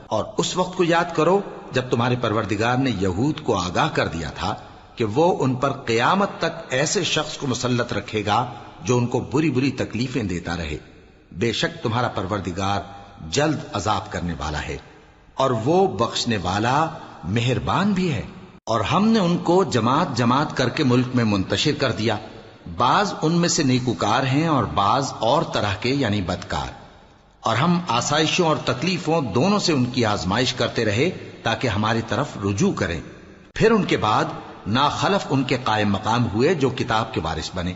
اور اس وقت کو یاد کرو جب تمہارے پروردگار نے یہود کو آگاہ کر دیا تھا کہ وہ ان پر قیامت تک ایسے شخص کو مسلط رکھے گا جو ان کو بری بری تکلیفیں دیتا رہے۔ بے شک تمہارا پروردگار جلد عذاب کرنے والا ہے اور وہ بخشنے والا مہربان بھی ہے۔ اور ہم نے ان کو جماعت جماعت کر کے ملک میں منتشر کر دیا، بعض ان میں سے نیکوکار ہیں اور بعض اور طرح کے یعنی بدکار، اور ہم آسائشوں اور تکلیفوں دونوں سے ان کی آزمائش کرتے رہے تاکہ ہماری طرف رجوع کریں۔ پھر ان کے بعد ناخلف ان کے قائم مقام ہوئے جو کتاب کے وارث بنے۔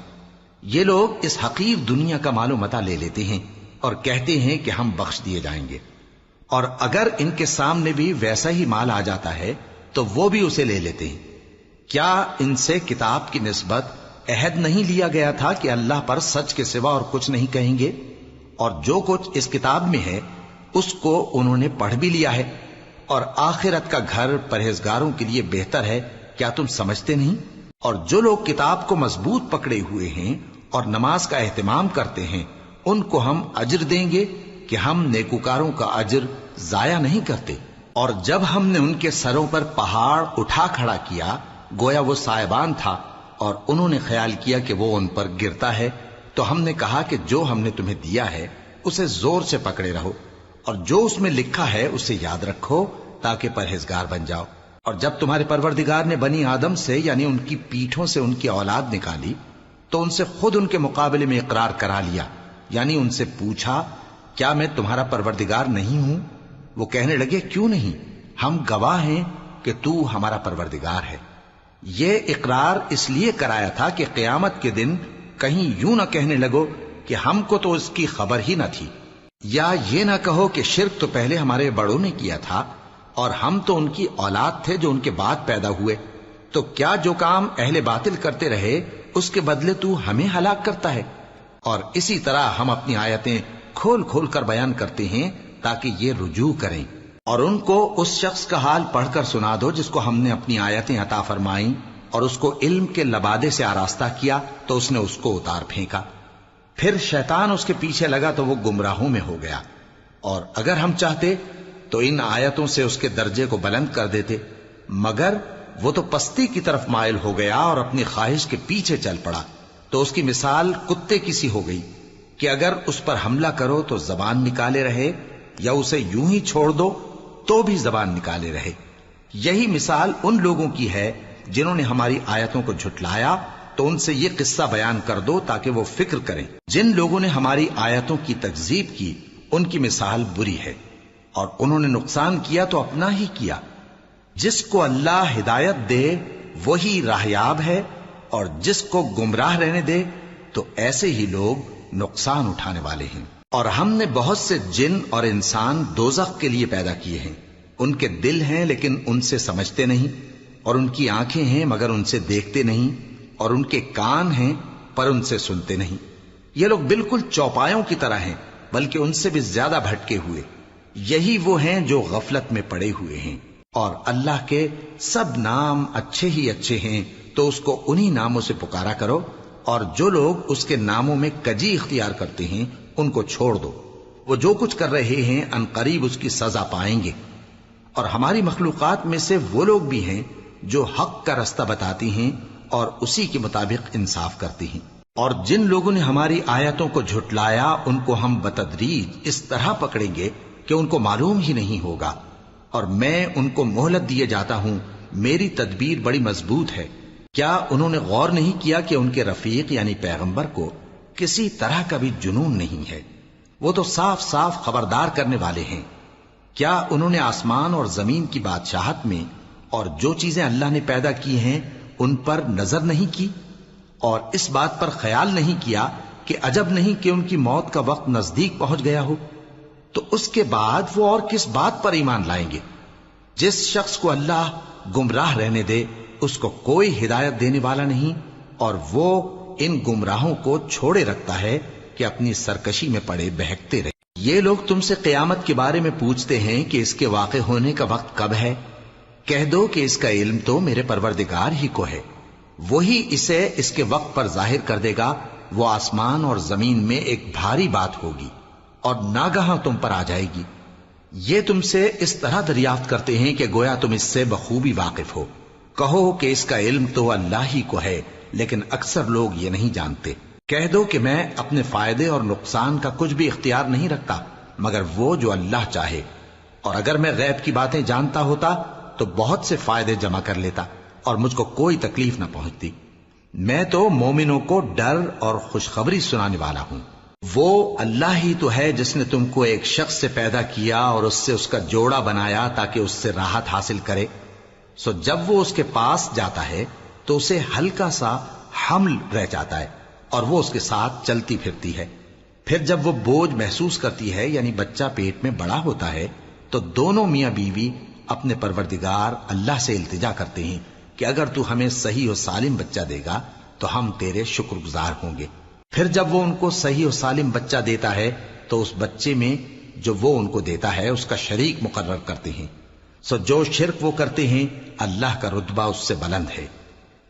یہ لوگ اس حقیر دنیا کا مال و متاع لے لیتے ہیں اور کہتے ہیں کہ ہم بخش دیے جائیں گے، اور اگر ان کے سامنے بھی ویسا ہی مال آ جاتا ہے تو وہ بھی اسے لے لیتے ہیں۔ کیا ان سے کتاب کی نسبت عہد نہیں لیا گیا تھا کہ اللہ پر سچ کے سوا اور کچھ نہیں کہیں گے؟ اور جو کچھ اس کتاب میں ہے اس کو انہوں نے پڑھ بھی لیا ہے، اور آخرت کا گھر پرہیزگاروں کے لیے بہتر ہے، کیا تم سمجھتے نہیں؟ اور جو لوگ کتاب کو مضبوط پکڑے ہوئے ہیں اور نماز کا اہتمام کرتے ہیں ان کو ہم اجر دیں گے کہ ہم نیکوکاروں کا اجر ضائع نہیں کرتے۔ اور جب ہم نے ان کے سروں پر پہاڑ اٹھا کھڑا کیا گویا وہ سائبان تھا، اور انہوں نے خیال کیا کہ وہ ان پر گرتا ہے، تو ہم نے کہا کہ جو ہم نے تمہیں دیا ہے اسے زور سے پکڑے رہو، اور جو اس میں لکھا ہے اسے یاد رکھو تاکہ پرہیزگار بن جاؤ۔ اور جب تمہارے پروردگار نے بنی آدم سے یعنی ان کی پیٹھوں سے ان کی اولاد نکالی تو ان سے خود ان کے مقابلے میں اقرار کرا لیا، یعنی ان سے پوچھا کیا میں تمہارا پروردگار نہیں ہوں؟ وہ کہنے لگے کیوں نہیں، ہم گواہ ہیں کہ تو ہمارا پروردگار ہے۔ یہ اقرار اس لیے کرایا تھا کہ قیامت کے دن کہیں یوں نہ کہنے لگو کہ ہم کو تو اس کی خبر ہی نہ تھی، یا یہ نہ کہو کہ شرک تو پہلے ہمارے بڑوں نے کیا تھا اور ہم تو ان کی اولاد تھے جو ان کے بعد پیدا ہوئے، تو کیا جو کام اہل باطل کرتے رہے اس کے بدلے تو ہمیں ہلاک کرتا ہے؟ اور اسی طرح ہم اپنی آیتیں کھول کھول کر بیان کرتے ہیں تاکہ یہ رجوع کریں۔ اور ان کو اس شخص کا حال پڑھ کر سنا دو جس کو ہم نے اپنی آیتیں عطا فرمائیں اور اس کو علم کے لبادے سے آراستہ کیا تو اس نے اس کو اتار پھینکا، پھر شیطان اس کے پیچھے لگا تو وہ گمراہوں میں ہو گیا۔ اور اگر ہم چاہتے تو ان آیتوں سے اس کے درجے کو بلند کر دیتے، مگر وہ تو پستی کی طرف مائل ہو گیا اور اپنی خواہش کے پیچھے چل پڑا، تو اس کی مثال کتے کی سی ہو گئی کہ اگر اس پر حملہ کرو تو زبان نکالے رہے، یا اسے یوں ہی چھوڑ دو تو بھی زبان نکالے رہے۔ یہی مثال ان لوگوں کی ہے جنہوں نے ہماری آیتوں کو جھٹلایا، تو ان سے یہ قصہ بیان کر دو تاکہ وہ فکر کریں۔ جن لوگوں نے ہماری آیتوں کی تکذیب کی ان کی مثال بری ہے، اور انہوں نے نقصان کیا تو اپنا ہی کیا۔ جس کو اللہ ہدایت دے وہی راہیاب ہے، اور جس کو گمراہ رہنے دے تو ایسے ہی لوگ نقصان اٹھانے والے ہیں۔ اور ہم نے بہت سے جن اور انسان دوزخ کے لیے پیدا کیے ہیں، ان کے دل ہیں لیکن ان سے سمجھتے نہیں، اور ان کی آنکھیں ہیں مگر ان سے دیکھتے نہیں، اور ان کے کان ہیں پر ان سے سنتے نہیں۔ یہ لوگ بالکل چوپایوں کی طرح ہیں بلکہ ان سے بھی زیادہ بھٹکے ہوئے۔ یہی وہ ہیں جو غفلت میں پڑے ہوئے ہیں۔ اور اللہ کے سب نام اچھے ہی اچھے ہیں تو اس کو انہی ناموں سے پکارا کرو، اور جو لوگ اس کے ناموں میں کجی اختیار کرتے ہیں ان کو چھوڑ دو، وہ جو کچھ کر رہے ہیں ان قریب اس کی سزا پائیں گے۔ اور ہماری مخلوقات میں سے وہ لوگ بھی ہیں جو حق کا رستہ بتاتی ہیں اور اسی کے مطابق انصاف کرتی ہیں۔ اور جن لوگوں نے ہماری آیتوں کو جھٹلایا ان کو ہم بتدریج اس طرح پکڑیں گے کہ ان کو معلوم ہی نہیں ہوگا، اور میں ان کو مہلت دیے جاتا ہوں، میری تدبیر بڑی مضبوط ہے۔ کیا انہوں نے غور نہیں کیا کہ ان کے رفیق یعنی پیغمبر کو کسی طرح کا بھی جنون نہیں ہے، وہ تو صاف صاف خبردار کرنے والے ہیں۔ کیا انہوں نے آسمان اور زمین کی بادشاہت میں اور جو چیزیں اللہ نے پیدا کی ہیں ان پر نظر نہیں کی، اور اس بات پر خیال نہیں کیا کہ عجب نہیں کہ ان کی موت کا وقت نزدیک پہنچ گیا ہو؟ تو اس کے بعد وہ اور کس بات پر ایمان لائیں گے؟ جس شخص کو اللہ گمراہ رہنے دے اس کو کوئی ہدایت دینے والا نہیں، اور وہ ان گمراہوں کو چھوڑے رکھتا ہے کہ اپنی سرکشی میں پڑے بہکتے رہے۔ یہ لوگ تم سے قیامت کے بارے میں پوچھتے ہیں کہ اس کے واقع ہونے کا وقت کب ہے؟ کہہ دو کہ اس کا علم تو میرے پروردگار ہی کو ہے، وہی اسے اس کے وقت پر ظاہر کر دے گا۔ وہ آسمان اور زمین میں ایک بھاری بات ہوگی اور ناگہاں تم پر آ جائے گی۔ یہ تم سے اس طرح دریافت کرتے ہیں کہ گویا تم اس سے بخوبی واقف ہو. کہو کہ اس کا علم تو اللہ ہی کو ہے، لیکن اکثر لوگ یہ نہیں جانتے. کہہ دو کہ میں اپنے فائدے اور نقصان کا کچھ بھی اختیار نہیں رکھتا مگر وہ جو اللہ چاہے، اور اگر میں غیب کی باتیں جانتا ہوتا تو بہت سے فائدے جمع کر لیتا اور مجھ کو کوئی تکلیف نہ پہنچتی. میں تو مومنوں کو ڈر اور خوشخبری سنانے والا ہوں. وہ اللہ ہی تو ہے جس نے تم کو ایک شخص سے پیدا کیا اور اس سے اس کا جوڑا بنایا تاکہ اس سے راحت حاصل کرے. سو جب وہ اس کے پاس جاتا ہے تو اسے ہلکا سا حمل رہ جاتا ہے اور وہ اس کے ساتھ چلتی پھرتی ہے. پھر جب وہ بوجھ محسوس کرتی ہے یعنی بچہ پیٹ میں بڑا ہوتا ہے تو دونوں میاں بیوی اپنے پروردگار اللہ سے التجا کرتے ہیں کہ اگر تو ہمیں صحیح و سالم بچہ دے گا تو ہم تیرے شکر گزار ہوں گے. پھر جب وہ ان کو صحیح و سالم بچہ دیتا ہے تو اس بچے میں جو وہ ان کو دیتا ہے اس کا شریک مقرر کرتے ہیں. سو جو شرک وہ کرتے ہیں اللہ کا رتبہ اس سے بلند ہے.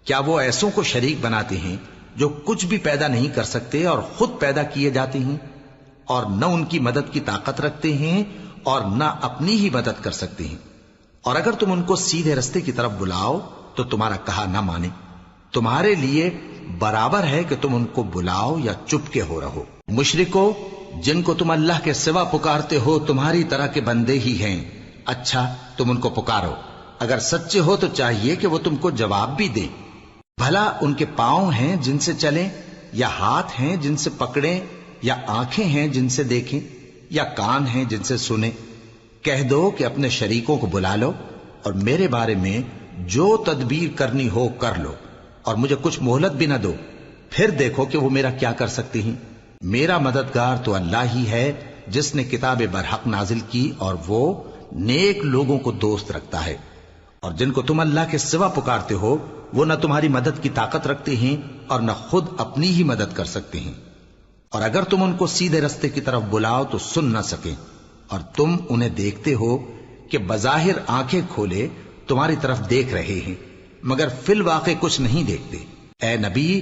کیا وہ ایسوں کو شریک بناتے ہیں جو کچھ بھی پیدا نہیں کر سکتے اور خود پیدا کیے جاتے ہیں اور نہ ان کی مدد کی طاقت رکھتے ہیں اور نہ اپنی ہی مدد کر سکتے ہیں. اور اگر تم ان کو سیدھے رستے کی طرف بلاؤ تو تمہارا کہا نہ مانے. تمہارے لیے برابر ہے کہ تم ان کو بلاؤ یا چپ کے ہو رہو. مشرکو، جن کو تم اللہ کے سوا پکارتے ہو تمہاری طرح کے بندے ہی ہیں. اچھا تم ان کو پکارو، اگر سچے ہو تو چاہیے کہ وہ تم کو جواب بھی دیں. بھلا ان کے پاؤں ہیں جن سے چلیں، یا ہاتھ ہیں جن سے پکڑیں، یا آنکھیں ہیں جن سے دیکھیں، یا کان ہیں جن سے سنیں؟ کہہ دو کہ اپنے شریکوں کو بلا لو اور میرے بارے میں جو تدبیر کرنی ہو کر لو اور مجھے کچھ مہلت بھی نہ دو، پھر دیکھو کہ وہ میرا کیا کر سکتے ہیں. میرا مددگار تو اللہ ہی ہے جس نے کتاب برحق نازل کی اور وہ نیک لوگوں کو دوست رکھتا ہے. اور جن کو تم اللہ کے سوا پکارتے ہو وہ نہ تمہاری مدد کی طاقت رکھتے ہیں اور نہ خود اپنی ہی مدد کر سکتے ہیں. اور اگر تم ان کو سیدھے رستے کی طرف بلاؤ تو سن نہ سکیں، اور تم انہیں دیکھتے ہو کہ بظاہر آنکھیں کھولے تمہاری طرف دیکھ رہے ہیں مگر فی الواقع کچھ نہیں دیکھتے. اے نبی،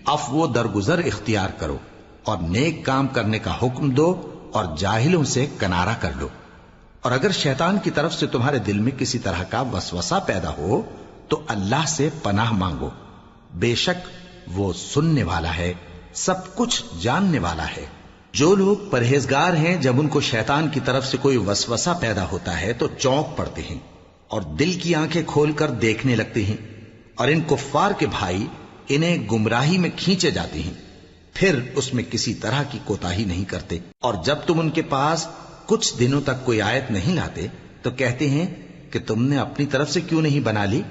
عفو و درگزر اختیار کرو اور نیک کام کرنے کا حکم دو اور جاہلوں سے کنارہ کر لو. اور اگر شیطان کی طرف سے تمہارے دل میں کسی طرح کا وسوسہ پیدا ہو تو اللہ سے پناہ مانگو، بے شک وہ سننے والا ہے، سب کچھ جاننے والا ہے. جو لوگ پرہیزگار ہیں جب ان کو شیطان کی طرف سے کوئی وسوسہ پیدا ہوتا ہے تو چونک پڑتے ہیں اور دل کی آنکھیں کھول کر دیکھنے لگتے ہیں، اور ان کفار کے بھائی انہیں گمراہی میں کھینچے جاتے ہیں، پھر اس میں کسی طرح کی کوتاہی نہیں کرتے. اور جب تم ان کے پاس کچھ دنوں تک کوئی آیت نہیں لاتے تو کہتے ہیں کہ تم نے اپنی طرف سے کیوں نہیں بنا لی.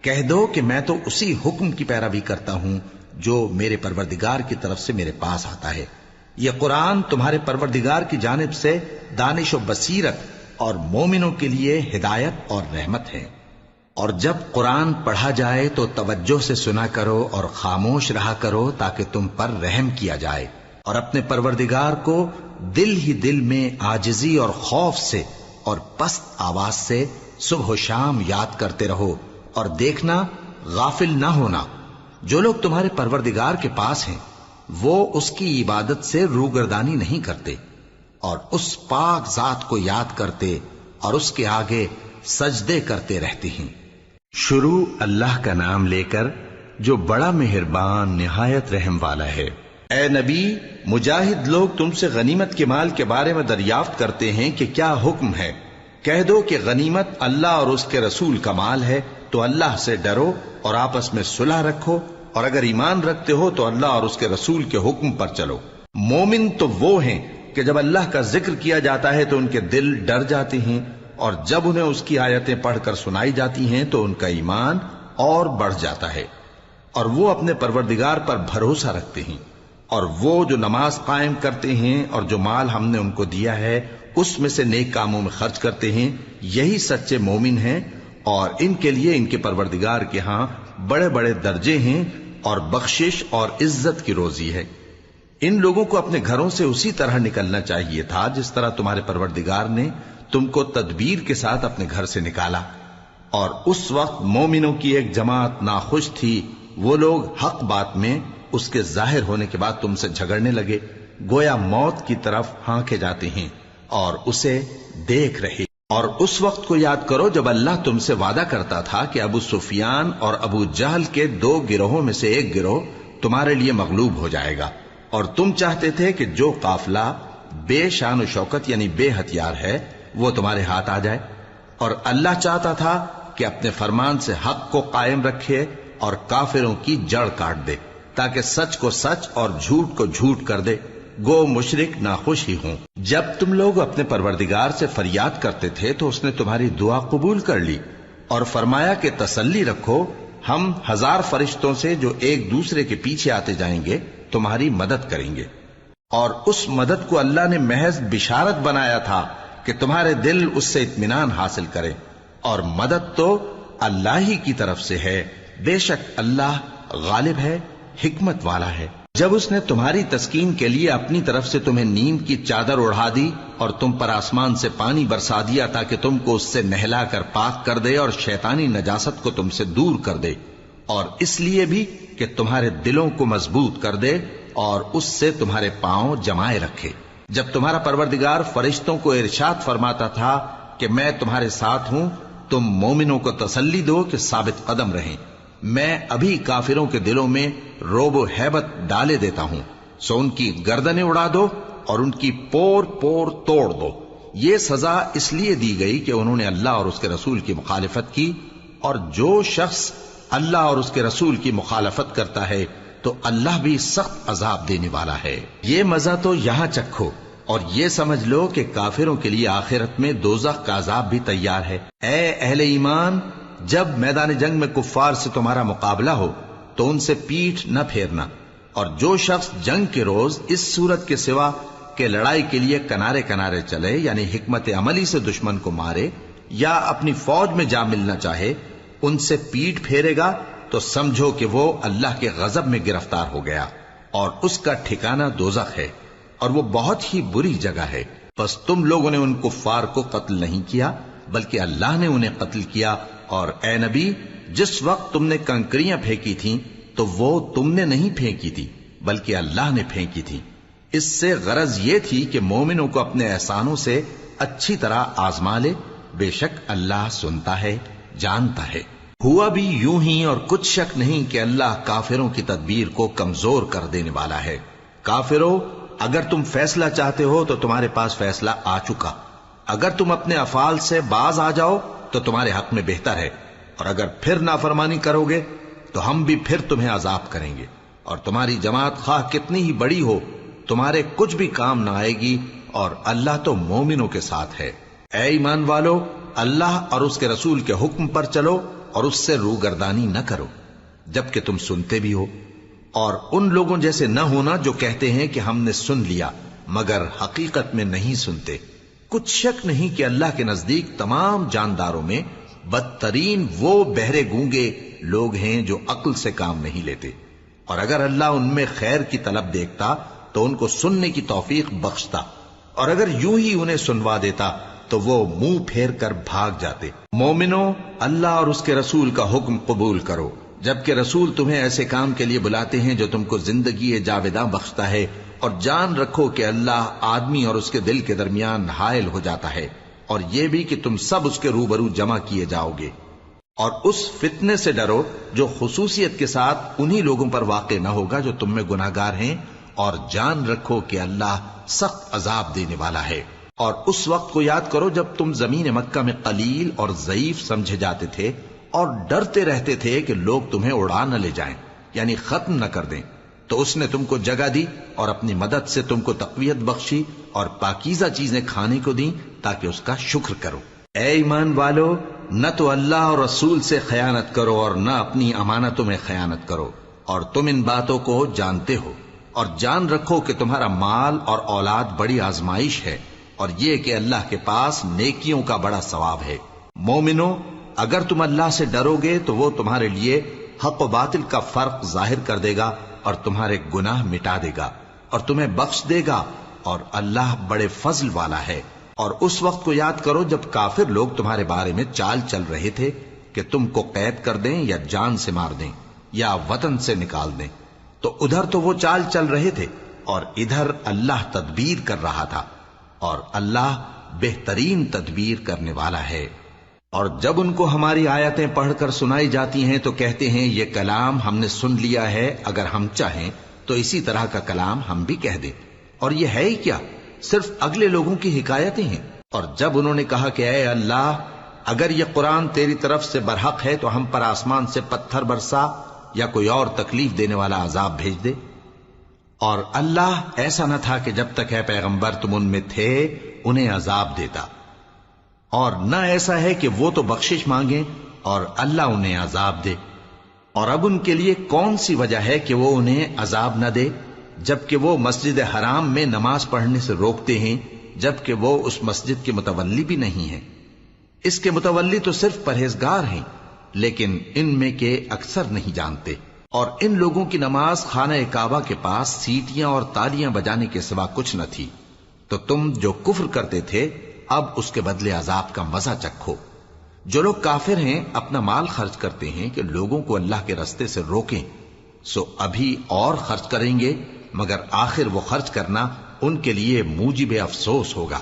کہہ دو کہ میں تو اسی حکم کی پیروی کرتا ہوں جو میرے پروردگار کی طرف سے میرے پاس آتا ہے. یہ قرآن تمہارے پروردگار کی جانب سے دانش و بصیرت اور مومنوں کے لیے ہدایت اور رحمت ہے. اور جب قرآن پڑھا جائے تو توجہ سے سنا کرو اور خاموش رہا کرو تاکہ تم پر رحم کیا جائے. اور اپنے پروردگار کو دل ہی دل میں عاجزی اور خوف سے اور پست آواز سے صبح و شام یاد کرتے رہو، اور دیکھنا غافل نہ ہونا. جو لوگ تمہارے پروردگار کے پاس ہیں وہ اس کی عبادت سے روگردانی نہیں کرتے اور اس پاک ذات کو یاد کرتے اور اس کے آگے سجدے کرتے رہتے ہیں. شروع اللہ کا نام لے کر جو بڑا مہربان نہایت رحم والا ہے. اے نبی، مجاہد لوگ تم سے غنیمت کے مال کے بارے میں دریافت کرتے ہیں کہ کیا حکم ہے. کہہ دو کہ غنیمت اللہ اور اس کے رسول کا مال ہے، تو اللہ سے ڈرو اور آپس میں صلح رکھو، اور اگر ایمان رکھتے ہو تو اللہ اور اس کے رسول کے حکم پر چلو. مومن تو وہ ہیں کہ جب اللہ کا ذکر کیا جاتا ہے تو ان کے دل ڈر جاتے ہیں، اور جب انہیں اس کی آیتیں پڑھ کر سنائی جاتی ہیں تو ان کا ایمان اور بڑھ جاتا ہے، اور وہ اپنے پروردگار پر بھروسہ رکھتے ہیں. اور وہ جو نماز قائم کرتے ہیں اور جو مال ہم نے ان کو دیا ہے اس میں سے نیک کاموں میں خرچ کرتے ہیں، یہی سچے مومن ہیں، اور ان کے لیے ان کے پروردگار کے ہاں بڑے بڑے درجے ہیں اور بخشش اور عزت کی روزی ہے. ان لوگوں کو اپنے گھروں سے اسی طرح نکلنا چاہیے تھا جس طرح تمہارے پروردگار نے تم کو تدبیر کے ساتھ اپنے گھر سے نکالا. اور اس وقت مومنوں کی ایک جماعت ناخوش تھی، وہ لوگ حق بات میں اس کے ظاہر ہونے کے بعد تم سے جھگڑنے لگے، گویا موت کی طرف ہانکے جاتے ہیں، اور اسے دیکھ رہے۔ اور اس وقت کو یاد کرو جب اللہ تم سے وعدہ کرتا تھا کہ ابو سفیان اور ابو جہل کے 2 گروہوں میں سے ایک گروہ تمہارے لیے مغلوب ہو جائے گا، اور تم چاہتے تھے کہ جو قافلہ بے شان و شوکت یعنی بے ہتھیار ہے وہ تمہارے ہاتھ آ جائے، اور اللہ چاہتا تھا کہ اپنے فرمان سے حق کو قائم رکھے اور کافروں کی جڑ کاٹ دے، تاکہ سچ کو سچ اور جھوٹ کو جھوٹ کر دے، گو مشرک ناخوش ہی ہوں۔ جب تم لوگ اپنے پروردگار سے فریاد کرتے تھے تو اس نے تمہاری دعا قبول کر لی اور فرمایا کہ تسلی رکھو، ہم 1000 فرشتوں سے جو ایک دوسرے کے پیچھے آتے جائیں گے تمہاری مدد کریں گے۔ اور اس مدد کو اللہ نے محض بشارت بنایا تھا کہ تمہارے دل اس سے اطمینان حاصل کریں، اور مدد تو اللہ ہی کی طرف سے ہے، بے شک اللہ غالب ہے، حکمت والا ہے۔ جب اس نے تمہاری تسکین کے لیے اپنی طرف سے تمہیں نیند کی چادر اڑا دی اور تم پر آسمان سے پانی برسا دیا تاکہ تم کو اس سے نہلا کر پاک کر دے اور شیطانی نجاست کو تم سے دور کر دے، اور اس لیے بھی کہ تمہارے دلوں کو مضبوط کر دے اور اس سے تمہارے پاؤں جمائے رکھے۔ جب تمہارا پروردگار فرشتوں کو ارشاد فرماتا تھا کہ میں تمہارے ساتھ ہوں، تم مومنوں کو تسلی دو کہ ثابت قدم رہیں، میں ابھی کافروں کے دلوں میں روب و ہیبت ڈالے دیتا ہوں، سو ان کی گردنیں اڑا دو اور ان کی پور پور توڑ دو۔ یہ سزا اس لیے دی گئی کہ انہوں نے اللہ اور اس کے رسول کی مخالفت کی، اور جو شخص اللہ اور اس کے رسول کی مخالفت کرتا ہے تو اللہ بھی سخت عذاب دینے والا ہے۔ یہ مزہ تو یہاں چکھو، اور یہ سمجھ لو کہ کافروں کے لیے آخرت میں دوزخ کا عذاب بھی تیار ہے۔ اے اہل ایمان، جب میدان جنگ میں کفار سے تمہارا مقابلہ ہو تو ان سے پیٹھ نہ پھیرنا، اور جو شخص جنگ کے روز اس صورت کے سوا کہ لڑائی کے لیے کنارے کنارے چلے یعنی حکمت عملی سے دشمن کو مارے یا اپنی فوج میں جا ملنا چاہے، ان سے پیٹھ پھیرے گا تو سمجھو کہ وہ اللہ کے غضب میں گرفتار ہو گیا، اور اس کا ٹھکانہ دوزخ ہے، اور وہ بہت ہی بری جگہ ہے۔ بس تم لوگوں نے ان کفار کو قتل نہیں کیا بلکہ اللہ نے انہیں قتل کیا، اور اے نبی، جس وقت تم نے کنکریاں پھینکی تھیں تو وہ تم نے نہیں پھینکی تھی بلکہ اللہ نے پھینکی تھی۔ اس سے غرض یہ تھی کہ مومنوں کو اپنے احسانوں سے اچھی طرح آزما لے، بے شک اللہ سنتا ہے، جانتا ہے۔ ہوا بھی یوں ہی، اور کچھ شک نہیں کہ اللہ کافروں کی تدبیر کو کمزور کر دینے والا ہے۔ کافروں، اگر تم فیصلہ چاہتے ہو تو تمہارے پاس فیصلہ آ چکا، اگر تم اپنے افعال سے باز آ جاؤ تو تمہارے حق میں بہتر ہے، اور اگر پھر نافرمانی کرو گے تو ہم بھی پھر تمہیں عذاب کریں گے، اور تمہاری جماعت خواہ کتنی ہی بڑی ہو تمہارے کچھ بھی کام نہ آئے گی، اور اللہ تو مومنوں کے ساتھ ہے۔ اے ایمان والو، اللہ اور اس کے رسول کے حکم پر چلو اور اس سے روگردانی نہ کرو جبکہ تم سنتے بھی ہو، اور ان لوگوں جیسے نہ ہونا جو کہتے ہیں کہ ہم نے سن لیا مگر حقیقت میں نہیں سنتے۔ کچھ شک نہیں کہ اللہ کے نزدیک تمام جانداروں میں بدترین وہ بہرے گونگے لوگ ہیں جو عقل سے کام نہیں لیتے، اور اگر اللہ ان میں خیر کی طلب دیکھتا تو ان کو سننے کی توفیق بخشتا، اور اگر یوں ہی انہیں سنوا دیتا تو وہ منہ پھیر کر بھاگ جاتے۔ مومنوں، اللہ اور اس کے رسول کا حکم قبول کرو، جبکہ رسول تمہیں ایسے کام کے لیے بلاتے ہیں جو تم کو زندگی جاوداں بخشتا ہے، اور جان رکھو کہ اللہ آدمی اور اس کے دل کے درمیان حائل ہو جاتا ہے، اور یہ بھی کہ تم سب اس کے روبرو جمع کیے جاؤ گے۔ اور اس فتنے سے ڈرو جو خصوصیت کے ساتھ انہی لوگوں پر واقع نہ ہوگا جو تم میں گناہگار ہیں، اور جان رکھو کہ اللہ سخت عذاب دینے والا ہے۔ اور اس وقت کو یاد کرو جب تم زمین مکہ میں قلیل اور ضعیف سمجھے جاتے تھے اور ڈرتے رہتے تھے کہ لوگ تمہیں اڑا نہ لے جائیں یعنی ختم نہ کر دیں، تو اس نے تم کو جگہ دی اور اپنی مدد سے تم کو تقویت بخشی اور پاکیزہ چیزیں کھانے کو دیں تاکہ اس کا شکر کرو۔ اے ایمان والو، نہ تو اللہ اور رسول سے خیانت کرو اور نہ اپنی امانتوں میں خیانت کرو، اور تم ان باتوں کو جانتے ہو، اور جان رکھو کہ تمہارا مال اور اولاد بڑی آزمائش ہے، اور یہ کہ اللہ کے پاس نیکیوں کا بڑا ثواب ہے۔ مومنو، اگر تم اللہ سے ڈرو گے تو وہ تمہارے لیے حق و باطل کا فرق ظاہر کر دے گا اور تمہارے گناہ مٹا دے گا اور تمہیں بخش دے گا، اور اللہ بڑے فضل والا ہے۔ اور اس وقت کو یاد کرو جب کافر لوگ تمہارے بارے میں چال چل رہے تھے کہ تم کو قید کر دیں یا جان سے مار دیں یا وطن سے نکال دیں، تو ادھر تو وہ چال چل رہے تھے اور ادھر اللہ تدبیر کر رہا تھا۔ اور اللہ بہترین تدبیر کرنے والا ہے۔ اور جب ان کو ہماری آیتیں پڑھ کر سنائی جاتی ہیں تو کہتے ہیں یہ کلام ہم نے سن لیا ہے، اگر ہم چاہیں تو اسی طرح کا کلام ہم بھی کہہ دیں، اور یہ ہے ہی کیا، صرف اگلے لوگوں کی حکایتیں ہیں۔ اور جب انہوں نے کہا کہ اے اللہ، اگر یہ قرآن تیری طرف سے برحق ہے تو ہم پر آسمان سے پتھر برسا یا کوئی اور تکلیف دینے والا عذاب بھیج دے۔ اور اللہ ایسا نہ تھا کہ جب تک اے پیغمبر تم ان میں تھے انہیں عذاب دیتا، اور نہ ایسا ہے کہ وہ تو بخشش مانگیں اور اللہ انہیں عذاب دے۔ اور اب ان کے لیے کون سی وجہ ہے کہ وہ انہیں عذاب نہ دے، جبکہ وہ مسجد حرام میں نماز پڑھنے سے روکتے ہیں، جبکہ وہ اس مسجد کے متولی بھی نہیں ہیں۔ اس کے متولی تو صرف پرہیزگار ہیں، لیکن ان میں کے اکثر نہیں جانتے۔ اور ان لوگوں کی نماز خانہ کعبہ کے پاس سیٹیاں اور تالیاں بجانے کے سوا کچھ نہ تھی، تو تم جو کفر کرتے تھے اب اس کے بدلے عذاب کا مزہ چکھو۔ جو لوگ کافر ہیں اپنا مال خرچ کرتے ہیں کہ لوگوں کو اللہ کے رستے سے روکیں، سو ابھی اور خرچ کریں گے، مگر آخر وہ خرچ کرنا ان کے لیے موجب افسوس ہوگا،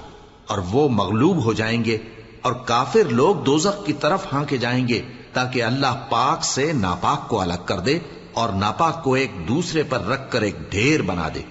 اور وہ مغلوب ہو جائیں گے، اور کافر لوگ دوزخ کی طرف ہانکے جائیں گے تاکہ اللہ پاک سے ناپاک کو الگ کر دے اور ناپاک کو ایک دوسرے پر رکھ کر ایک ڈھیر بنا دے،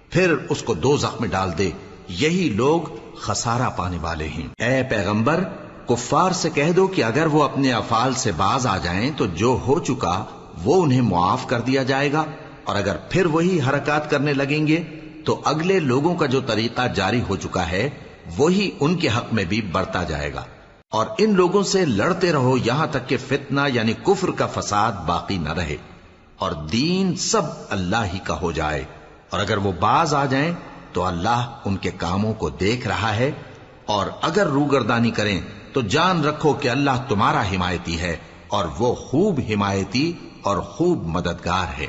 پھر اس کو دوزخ میں ڈال دے۔ یہی لوگ خسارہ پانے والے ہیں۔ اے پیغمبر، کفار سے کہہ دو کہ اگر وہ اپنے افعال سے باز آ جائیں تو جو ہو چکا وہ انہیں معاف کر دیا جائے گا، اور اگر پھر وہی حرکات کرنے لگیں گے تو اگلے لوگوں کا جو طریقہ جاری ہو چکا ہے وہی ان کے حق میں بھی برتا جائے گا۔ اور ان لوگوں سے لڑتے رہو یہاں تک کہ فتنہ یعنی کفر کا فساد باقی نہ رہے، اور دین سب اللہ ہی کا ہو جائے۔ اور اگر وہ باز آ جائیں تو اللہ ان کے کاموں کو دیکھ رہا ہے، اور اگر روگردانی کریں تو جان رکھو کہ اللہ تمہارا حمایتی ہے، اور وہ خوب حمایتی اور خوب مددگار ہے۔